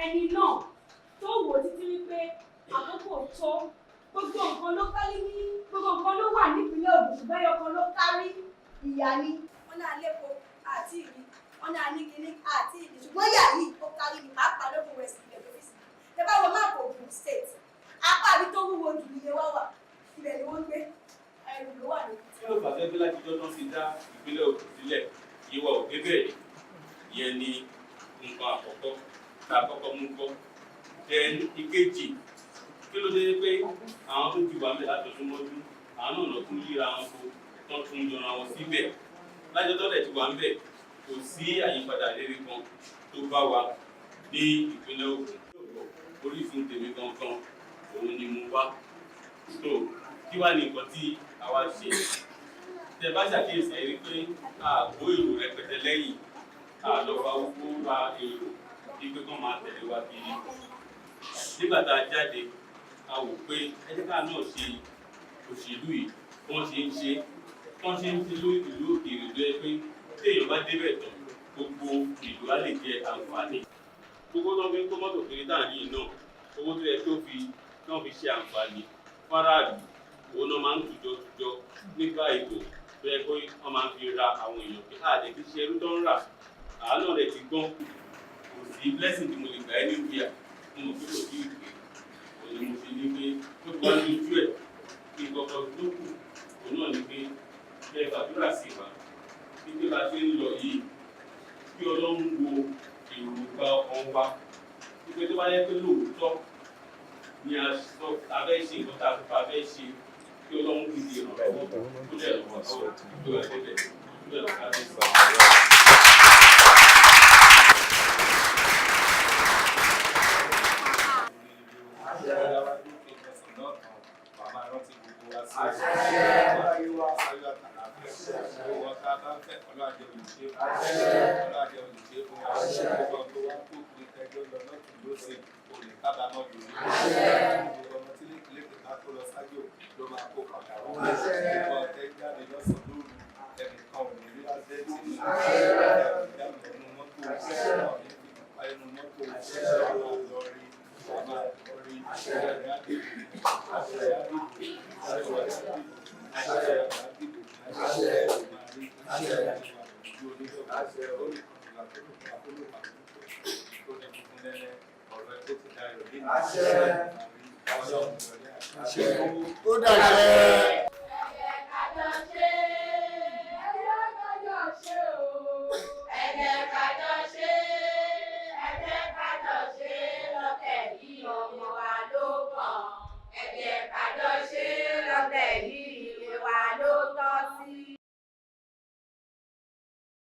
ẹni náà tó wò títí wípé àkókò tó gbogbo nǹkan ló kárí ní gbogbo nǹkan ló wà nípìnlẹ̀ Ògùn ṣùgbọ́n ẹyọkan ló kárí ìyá ni. wọ́n náà lẹ́kọ̀ọ́ àti ìlú wọ́n náà ní kíní àti ìlú ṣùgbọ́n ìyá yìí ó kárí ní pàápàá lókun west ilẹ̀ tó fi sí. ẹ bá wọ máàpù Ògùn state apá àbí tó wúwo jù níye wá wà ibẹ̀ ni wọ́n gbé ẹrù ló wà ní. kí ló fàṣẹ bí lájíjọ́ tó ń fi dá ìpínlẹ̀ Ògùn sílẹ̀ ìwà òkè bẹ́ẹ̀ yẹn ni nǹkan àkọ́kọ́ tá a kọ́kọ́ mú kọ́. Ìkejì kí ló dé pé àwọn tó ti wà mẹ́ látọ̀tún mọ́jú àwọn náà tún yíra wọn kó tán tún yọra wọn síbẹ̀ lájọ́ tọ́lẹ̀ ti wà ń bẹ̀ kò sí àyípadà rere kan tó bá wa ní ìpínlẹ̀ Ògùn. Orísun tèmi gangan òun ni mo wá tó kí wá ní nǹkan tí àwa ṣe. Tẹ bá ṣàkíyèsí ẹ rí pé àgbo èrò rẹpẹtẹ lẹ́yìn àlọ́fà owó ra èrò wípé kán máa tẹ̀lé wa kiri. Nígbà tá a jáde a wò pé ẹjẹ́ ká náà ṣe òṣèlú yìí wọ́n ṣe ń ṣe lórí ìlú òkèèrè tó yẹ pé tí èèyàn bá débẹ̀ tán gbogbo ìlú á lè jẹ àǹfààní. Gbogbo tó ń fi kó mọ́tò kiri táà yìí náà owó tó yẹ tó fi ṣe àǹfààní fáráàlú òun náà máa ń tùjọ nígbà ètò tó yẹ pé wọ́n máa ń fi ra àwọn èèyàn pé àdé kí ṣe ẹrú tó ń rà àánú rẹ̀ ti gbọ́n kò sí blessing tí mo lè gbà ẹ́ ní ìgbéyà mo mọ̀ pé kò sí ìgbé òun ni mo fi ní pé tó bá ní ojú ẹ̀ kí nǹkan tó kù òun náà ní pé bẹ́ẹ̀ gbàdúrà sí wa wípé bá ṣe ń lọ yìí kí Ọlọ́run wo èròǹgbà ọkàn wa wípé tó bá yẹ pé lóòótọ́ ni a sọ abẹ́ ṣe nǹkan tá a fi abẹ́ ṣe kí Ọlọ́run fi di ìrànlọ́wọ́ tó lẹ̀ lọ́wọ́ tó lẹ̀ tẹ́lẹ̀ tó lẹ̀ lọ́wọ́ káfíń sọ. Ó dàgbẹ́.